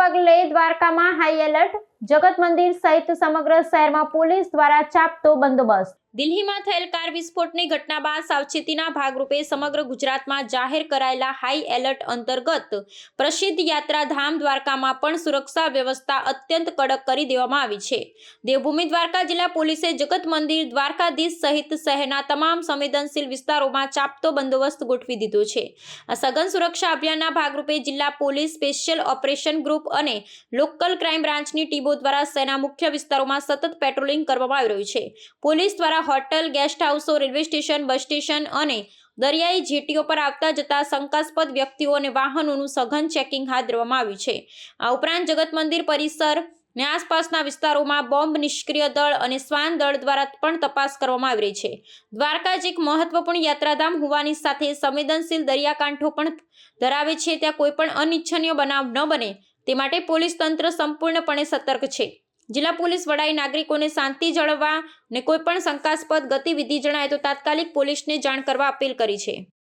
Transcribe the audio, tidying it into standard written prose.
પગલે દ્વારકામાં high alert, Jagat Mandir સહિત સમગ્ર શહેરમાં પોલીસ દ્વારા ચાંપતો બંદોબસ્ત। દિલ્હીમાં થયેલ કાર વિસ્ફોટની ઘટના બાદ સાવચેતીના ભાગરૂપે સમગ્ર ગુજરાતમાં જાહેર કરાયેલા હાઈ એલર્ટ અંતર્ગત પ્રસિદ્ધ યાત્રાધામ દ્વારકામાં પણ સુરક્ષા વ્યવસ્થા અત્યંત કડક કરી દેવામાં આવી છે। દેવભૂમિ દ્વારકા જિલ્લા પોલીસે જગત મંદિર, દ્વારકાધીશ સહિત શહેરના તમામ સંવેદનશીલ વિસ્તારોમાં ચાંપતો બંદોબસ્ત ગોઠવી દીધો છે। આ સઘન સુરક્ષા અભિયાનના ભાગરૂપે જિલ્લા પોલીસ, સ્પેશિયલ ઓપરેશન ગ્રુપ અને લોકલ ક્રાઇમ બ્રાન્ચની ટીમો દ્વારા શહેરના મુખ્ય વિસ્તારોમાં સતત પેટ્રોલિંગ કરવામાં આવી રહ્યું છે। પોલીસ દ્વારા હોટલ, ગેસ્ટ હાઉસો, રેલવે સ્ટેશન, બસ સ્ટેશન અને દરિયાઈ જેટીઓ પર આવતા જતા શંકાસ્પદ વ્યક્તિઓ અને વાહનોનું સઘન ચેકિંગ હાથ ધરવામાં આવ્યું છે। આ ઉપરાંત જગત મંદિર પરિસર ને આસપાસના વિસ્તારોમાં બોમ્બ નિષ્ક્રિય દળ અને શ્વાન દળ દ્વારા પણ તપાસ કરવામાં આવી રહી છે। દ્વારકા એક મહત્વપૂર્ણ યાત્રાધામ હોવાની સાથે સંવેદનશીલ દરિયાકાંઠો પણ ધરાવે છે, ત્યાં કોઈ પણ અનિચ્છનીય બનાવ ન બને તે માટે પોલીસ તંત્ર સંપૂર્ણપણે સતર્ક છે। જિલ્લા પોલીસ વડાએ નાગરિકોને શાંતિ જાળવવા અને કોઈ પણ શંકાસ્પદ ગતિવિધિ જણાય તો તાત્કાલિક પોલીસને જાણ કરવા અપીલ કરી છે।